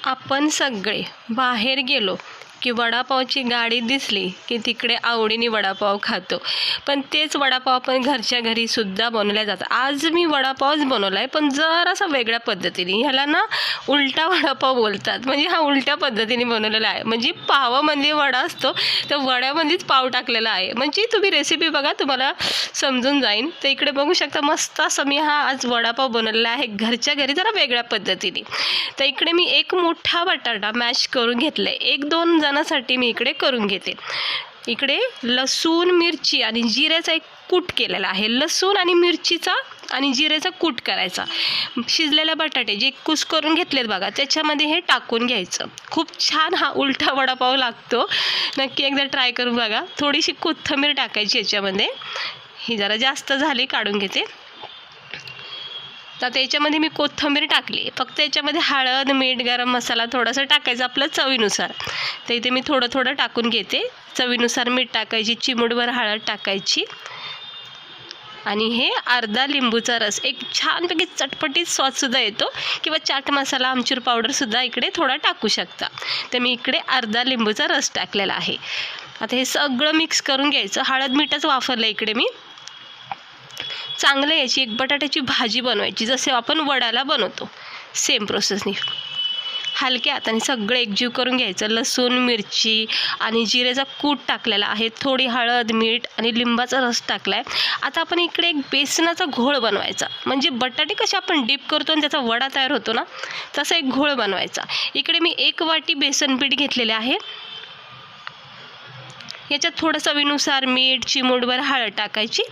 आपण सगळे बाहेर गेलो की वडापावची गाडी दिसली की तिकडे आवडीने वडापाव खातो. पण तेच वडापाव आपण घरच्या घरीसुद्धा बनवल्या जातात. आज मी वडापावच बनवला आहे, पण जरासा वेगळ्या पद्धतीने. ह्याला ना उलटा वडापाव बोलतात. म्हणजे हा उलट्या पद्धतीने बनवलेला आहे. म्हणजे पावामध्ये वडा असतो, तर वड्यामध्येच पाव टाकलेला आहे. म्हणजे तुम्ही रेसिपी बघा, तुम्हाला समजून जाईल. तर इकडे बघू शकता, मस्त असं मी हा आज वडापाव बनवलेला आहे घरच्या घरी, जरा वेगळ्या पद्धतीने. तर इकडे मी एक मोठा बटाटा मॅश करून घेतला आहे. 1-2 जणांसाठी मी इकडे करून घेते. इकडे लसूण, मिरची आणि जिऱ्याचा एक कूट केलेला आहे. लसूण आणि मिरचीचा आणि जिऱ्याचा कूट करायचा. शिजलेले बटाटे जे कुस करून घेतलेत बघा, त्याच्यामध्ये हे टाकून घ्यायचं. खूप छान हा उलटा वडापाव लागतो. नक्की एकदा ट्राय करून बघा. थोडीशी कोथिंबीर टाकायची याच्यामध्ये. ही जरा जास्त झाली, काढून घेते. तर त्याच्यामध्ये मी कोथिंबीर टाकली. फक्त याच्यामध्ये हळद, मीठ, गरम मसाला थोडासा टाकायचा आपलं चवीनुसार. तर इथे मी थोडं थोडं टाकून घेते. चवीनुसार मीठ टाकायची, चिमूटभर हळद टाकायची आणि हे अर्धा लिंबूचा रस. एक छानपैकी चटपटीत स्वादसुद्धा येतो. किंवा चाट मसाला, आमचूर पावडरसुद्धा इकडे थोडा टाकू शकता. तर मी इकडे अर्धा लिंबूचा रस टाकलेला आहे. आता हे सगळं मिक्स करून घ्यायचं. हळद मीठच वापरलं इकडे मी. चांगलं याची एक बटाट्याची भाजी बनवायची, जसे आपण वड्याला बनवतो सेम प्रोसेसनी. हलक्या हाताने सगळं एकजीव करून घ्यायचं. लसूण, मिरची आणि जिऱ्याचा कूट टाकलेला आहे. थोडी हळद, मीठ आणि लिंबाचा रस टाकला आहे. आता आपण इकडे एक बेसनाचा घोळ बनवायचा. म्हणजे बटाटे कसे आपण डीप करतो आणि त्याचा वडा तयार होतो ना, तसा एक घोळ बनवायचा. इकडे मी 1 वाटी बेसन पीठ घेतलेले आहे. याच्यात थोडं चवीनुसार मीठ, चिमूटभर हळद टाकायची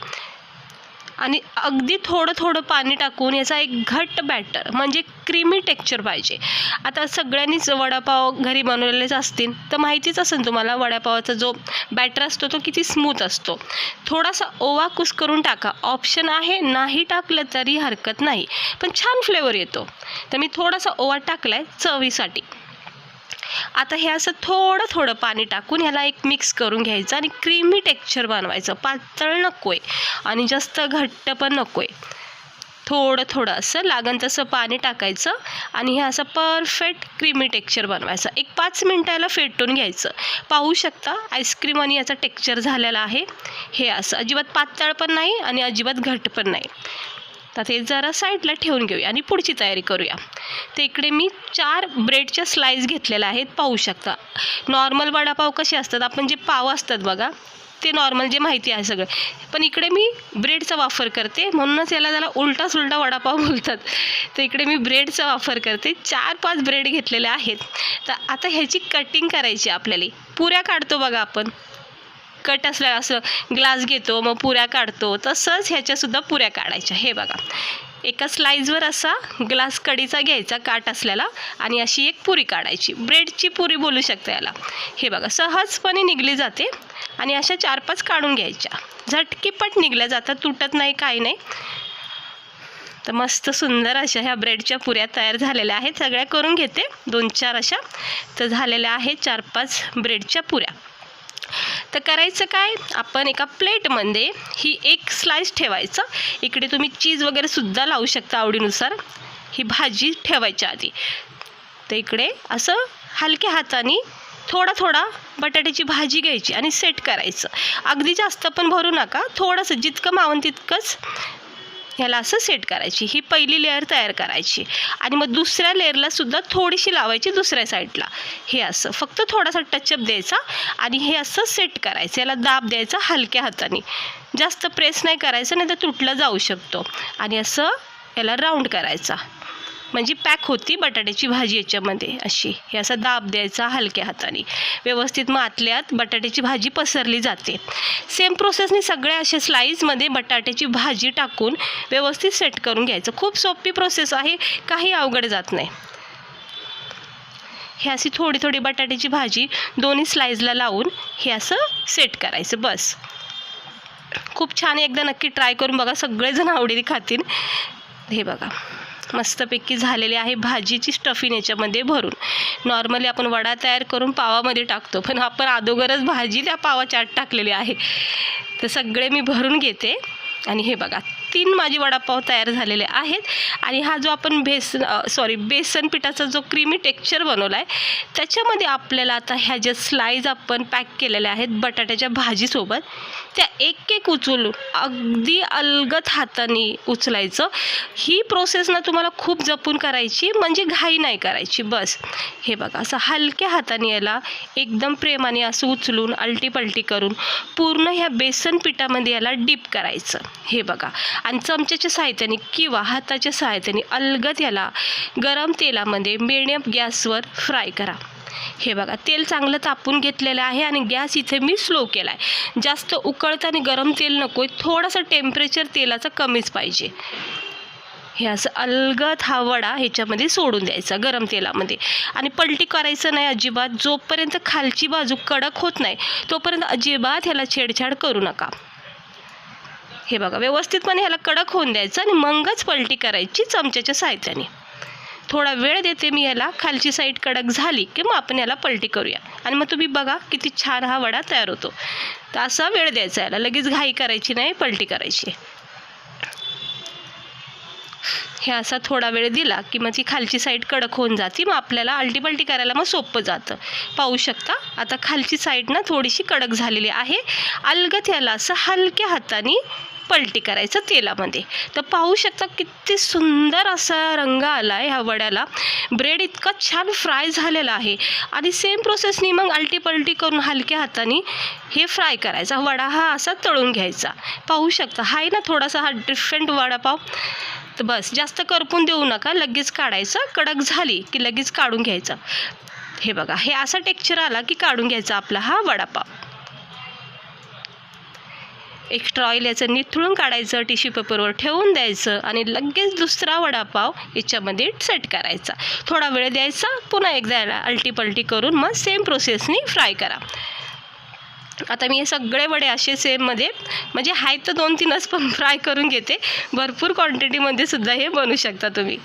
आणि अगदी थोडं थोडं पाणी टाकून याचा एक घट्ट बॅटर, म्हणजे क्रीमी टेक्स्चर पाहिजे. आता सगळ्यांनीच वडापाव घरी बनवलेलेच असतील, तर माहितीच असेल तुम्हाला वडापावाचा जो बॅटर असतो तो किती स्मूथ असतो. थोडासा ओवा कुस करून टाका. ऑप्शन आहे, नाही टाकलं तरी हरकत नाही, पण छान फ्लेवर येतो. तर मी थोडासा ओवा टाकला आहे चवीसाठी. आता हे असं थोडं थोडं पाणी टाकून ह्याला एक मिक्स करून घ्यायचं आणि क्रीमी टेक्स्चर बनवायचं. पातळ नको आहे आणि जास्त घट्ट पण नको आहे. थोडं थोडं असं लागन तसं पाणी टाकायचं आणि हे असं परफेक्ट क्रीमी टेक्स्चर बनवायचं. एक 5 मिनटाला फेटून घ्यायचं. पाहू शकता आईस्क्रीम आणि याचा टेक्स्चर झालेला आहे. हे असं अजिबात पातळ पण नाही आणि अजिबात घट्ट पण नाही. तर ते जरा साईडला ठेवून घेऊया आणि पुढची तयारी करूया. तर इकडे मी 4 ब्रेडच्या स्लाईस घेतलेल्या आहेत. पाहू शकता नॉर्मल वडापाव कसे असतात, आपण जे पाव असतात बघा ते नॉर्मल जे माहिती आहे सगळं, पण इकडे मी ब्रेडचा वापर करते, म्हणूनच याला त्याला उलटा सुलटा वडापाव बोलतात. तर इकडे मी ब्रेडचा वापर करते. 4-5 ब्रेड घेतलेले आहेत. तर आता ह्याची कटिंग करायची आपल्याला. पुऱ्या काढतो बघा आपण, कट असल्या असं ग्लास घेतो मग पुऱ्या काढतो, तसंच ह्याच्यासुद्धा पुऱ्या काढायच्या. हे बघा, एका स्लाईजवर असा ग्लास कडीचा घ्यायचा काट असलेला आणि अशी एक पुरी काढायची. ब्रेडची पुरी बोलू शकता याला. हे बघा, सहजपणे निघली जाते आणि अशा 4-5 काढून घ्यायच्या. झटकीपट निघल्या जातात, तुटत नाही, काही नाही. तर मस्त सुंदर अशा ह्या ब्रेडच्या पुऱ्या तयार झालेल्या आहेत. सगळ्या करून घेते 2-4 अशा. तर झालेल्या आहेत 4-5 ब्रेडच्या पुऱ्या. तर करायचं काय, आपण एका प्लेटमध्ये ही एक स्लाइस ठेवायचं. इकडे तुम्ही चीज वगैरे सुद्धा लावू शकता आवडीनुसार. ही भाजी ठेवायच्या आधी. तर इकडे असं हलक्या हाताने थोडा थोडा बटाट्याची भाजी घ्यायची आणि सेट करायचं. अगदी जास्त पण भरू नका, थोडंसं जितकं मावन तितकंच ह्याला असं सेट करायची. ही पहिली लेअर तयार करायची आणि मग दुसऱ्या लेअरला सुद्धा थोडीशी लावायची दुसऱ्या साईडला. हे असं फक्त थोडासा टचअप द्यायचा आणि हे असं सेट करायचं. याला दाब द्यायचा हलक्या हाताने, जास्त प्रेस नाही करायचं, नाही तर तुटला जाऊ शकतो. आणि असं याला राऊंड करायचा, म्हणजे पॅक होती बटाट्याची भाजी याच्यामध्ये अशी. हे असा दाब द्यायचा हलक्या हाताने. व्यवस्थित मग आतल्यात बटाट्याची भाजी पसरली जाते. सेम प्रोसेसने सगळ्या अशा स्लाईजमध्ये बटाट्याची भाजी टाकून व्यवस्थित सेट करून घ्यायचं. खूप सोपी प्रोसेस आहे, काही अवघड जात नाही. हे अशी थोडी थोडी बटाट्याची भाजी दोन्ही स्लाईजला लावून हे असं सेट करायचं. बस, खूप छान. एकदा नक्की ट्राय करून बघा, सगळेजण आवडीने खातील. हे बघा, मस्तपैकी झालेली आहे भाजीची स्टफिंग याच्यामध्ये भरून. नॉर्मली आपण वडा तयार करून पावामध्ये टाकतो, पण आपण अगोदरच भाजी त्या पावाच्या आत टाकलेली आहे. तर सगळे मी भरून घेते आणि हे बघा 3 माझे वडापाव तयार झालेले आहेत. आणि हा जो आपण बेसन पिठाचा जो क्रीमी टेक्स्चर बनवला आहे त्याच्यामध्ये आपल्याला आता ह्या ज्या स्लाईज आपण पॅक केलेल्या आहेत बटाट्याच्या भाजीसोबत, त्या एक एक उचलून अगदी अलगद हाताने उचलायचं. ही प्रोसेस ना तुम्हाला खूप जपून करायची, म्हणजे घाई नाही करायची. बस हे बघा, असं हलक्या हाताने याला एकदम प्रेमाने असं उचलून आलटी-पलटी करून पूर्ण ह्या बेसन पिठामध्ये याला डीप करायचं. हे बघा, आणि चमच्याच्या सहाय्याने किंवा हाताच्या सहाय्याने अलगद याला गरम तेलामध्ये मीडियम गॅसवर फ्राय करा. हे बघा, तेल चांगलं तापून घेतलेलं आहे आणि गॅस इथे मी स्लो केला आहे. जास्त उकळतं आणि गरम तेल नको आहे, थोडंसं टेम्परेचर तेलाचं कमीच पाहिजे. हे असं अलगद हा वडा ह्याच्यामध्ये सोडून द्यायचा गरम तेलामध्ये, आणि पलटी करायचं नाही अजिबात. जोपर्यंत खालची बाजू कडक होत नाही तोपर्यंत अजिबात ह्याला छेडछाड करू नका. हे बघा, व्यवस्थितपणे ह्याला कडक होऊन द्यायचं आणि मगच पलटी करायची चमच्याच्या सहाय्याने. थोडा वेळ देते मी याला, खालची साईड कडक झाली की मग आपण याला पलटी करूया. आणि मग तुम्ही बघा किती छान हा वडा तयार होतो. तर असा वेळ द्यायचा याला, लगेच घाई करायची नाही, पलटी करायची. हे असा थोडा वेळ दिला की मग ती खालची साईड कडक होऊन जाते, मग आपल्याला आलटी-पलटी करायला मग सोपं जातं. पाहू शकता आता खालची साईड ना थोडीशी कडक झालेली आहे. अलगद याला असं हलक्या हाताने पलटी करायचं तेलामध्ये. तर पाहू शकता किती सुंदर असा रंग आला आहे ह्या वड्याला. ब्रेड इतका छान फ्राय झालेला आहे. आणि सेम प्रोसेसनी मग आलटी-पलटी करून हलक्या हाताने हे फ्राय करायचा. वडा हा असा तळून घ्यायचा. पाहू शकता हा आहे ना थोडासा हा डिफरंट वडापाव. तर बस जास्त करपून देऊ नका, लगेच काढायचं. कडक झाली की लगेच काढून घ्यायचं. हे बघा, हे असा टेक्स्चर आला की काढून घ्यायचा आपला हा वडापाव. एक्स्ट्रा ऑइल याचं निथळून काढायचं, टिश्यू पेपरवर ठेवून द्यायचं आणि लगेच दुसरा वडापाव याच्यामध्ये सेट करायचा. थोडा वेळ द्यायचा, पुन्हा एकदा याला आलटी-पलटी करून मग सेम प्रोसेसनी फ्राय करा. आता मी हे सगळे वडे असे सेममध्ये म्हणजे हाय तर 2-3च पण फ्राय करून घेते. भरपूर क्वांटिटीमध्ये सुद्धा हे बनवू शकता तुम्ही.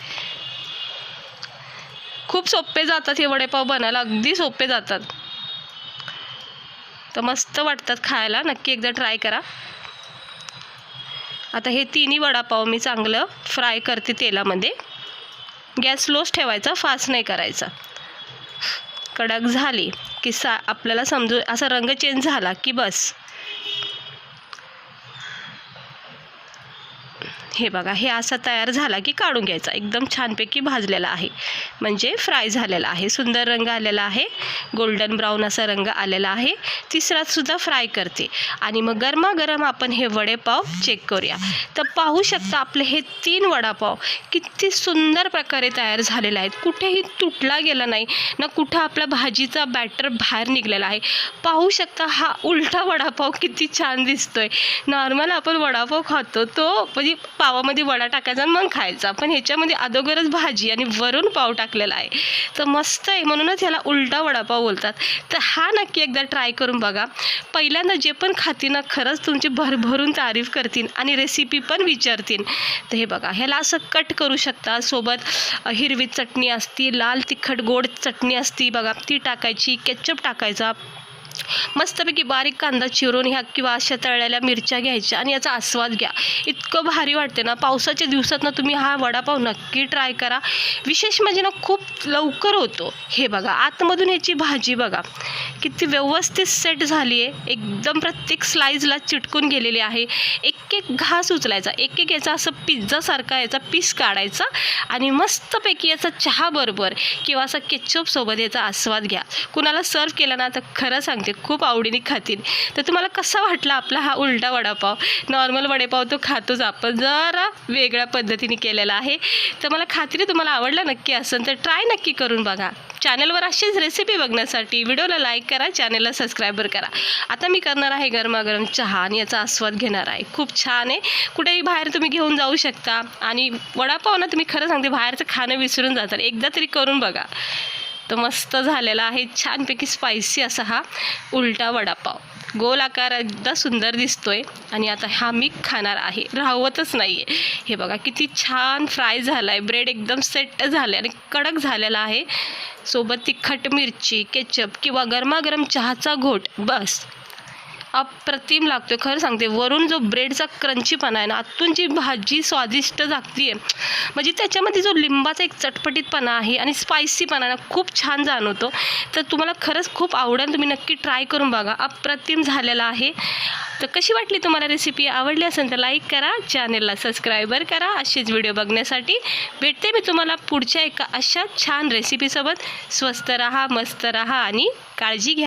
खूप सोपे जातात हे वडेपाव बनायला, अगदी सोपे जातात. तर मस्त वाटतात खायला, नक्की एकदा ट्राय करा. आता हे 3ही वडापाव मी चांगलं फ्राय करते तेलामध्ये. गॅस स्लोच ठेवायचा, फास्ट नाही करायचा. कडक झाली की आपल्याला समजू असा रंग चेंज झाला की बस. हे बघा, हे असा तयार झाला की काढून घ्यायचा. एकदम छानपैकी भाजलेला आहे, म्हणजे फ्राय झालेला आहे. सुंदर रंग आलेला आहे, गोल्डन ब्राऊन असा रंग आलेला आहे. तिसरासुद्धा फ्राय करते आणि मग गरमागरम आपण हे वडेपाव चेक करूया. तर पाहू शकता आपले हे 3 वडापाव किती सुंदर प्रकारे तयार झालेले आहेत. कुठेही तुटला गेला नाही ना, कुठं आपला भाजीचा बॅटर बाहेर निघलेला आहे. पाहू शकता हा उलटा वडापाव किती छान दिसतोय. नॉर्मल आपण वडापाव खातो तो म्हणजे पावामध्ये वडा टाकायचा आणि मग खायचा, पण ह्याच्यामध्ये अगोदरच भाजी आणि वरून पाव टाकलेला आहे. तर मस्त आहे, म्हणूनच ह्याला उलटा वडापाव बोलतात. तर हा नक्की एकदा ट्राय करून बघा. पहिल्यांदा जे पण खातील ना खरंच तुमची भरभरून तारीफ करतील आणि रेसिपी पण विचारतील. तर हे बघा, ह्याला असं कट करू शकता. सोबत हिरवी चटणी असती, लाल तिखट गोड चटणी असती बघा, ती टाकायची. केचप टाकायचा. मस्तपैकी बारीक कांदा चिरून ह्या किंवा अशा तळलेल्या मिरच्या घ्यायच्या आणि याचा आस्वाद घ्या. इतकं भारी वाटते ना. पावसाच्या दिवसात ना तुम्ही हा वडापाव नक्की ट्राय करा. विशेष म्हणजे ना खूप लवकर होतो. हे बघा, आतमधून ह्याची भाजी बघा किती व्यवस्थित सेट झाली आहे. एकदम प्रत्येक स्लाईजला चिटकून गेलेली आहे. एक एक घास उचलायचा, एक एक याचा असं पिझ्झासारखा याचा पीस काढायचा आणि मस्तपैकी याचा चहा बरोबर किंवा असा केचपसोबत याचा आस्वाद घ्या. कुणाला सर्व केला ना तर खरं सांगते खूप आवडीने खातील. तर तुम्हाला कसा वाटला आपला हा उलटा वडापाव? नॉर्मल वडेपाव तो खातोच आपण, जरा वेगळ्या पद्धतीने केलेला आहे. तर मला खात्री तुम्हाला आवडला नक्की असेल तर ट्राय नक्की करून बघा. चॅनलवर अशीच रेसिपी बघण्यासाठी व्हिडिओला लाईक करा, चॅनलला सबस्क्राईबर करा. आता मी करणार आहे गरमागरम चहा आणि याचा आस्वाद घेणार आहे. खूप छान आहे, कुठेही बाहेर तुम्ही घेऊन जाऊ शकता. आणि वडापाव ना तुम्ही खरं सांगते बाहेरचं खाणं विसरून जातात, एकदा तरी करून बघा. तर मस्त झालेला आहे छानपैकी स्पायसी असा हा उलटा वडापाव. गोल आकार एकदा सुंदर दिसतोय आणि आता हा मी खाणार आहे, राहवतच नाही आहे. हे बघा किती छान फ्राय झाला आहे. ब्रेड एकदम सेट झालं आणि कडक झालेला आहे. सोबत तिखट मिरची, केचप किंवा गरमागरम चहाचा घोट, बस अप्रतिम लागतो खरं सांगते. वरून जो ब्रेडचा क्रंचीपणा आहे ना, आतून जी भाजी स्वादिष्ट लागते म्हणजे त्याच्यामध्ये जो लिंबाचा एक चटपटीतपणा आहे आणि स्पायसीपणा ना खूप छान जाणवतो. तर तुम्हाला खरंच खूप आवडेल, तुम्ही नक्की ट्राय करून बघा. अप्रतिम झालेला आहे. तर कशी वाटली तुम्हाला रेसिपी? आवडली असेल तर लाईक करा, चॅनलला सबस्क्राईबर करा. असेच व्हिडिओ बघण्यासाठी भेटते मी तुम्हाला पुढच्या एका अशा छान रेसिपीसोबत. स्वस्त रहा, मस्त रहा आणि काळजी घ्या.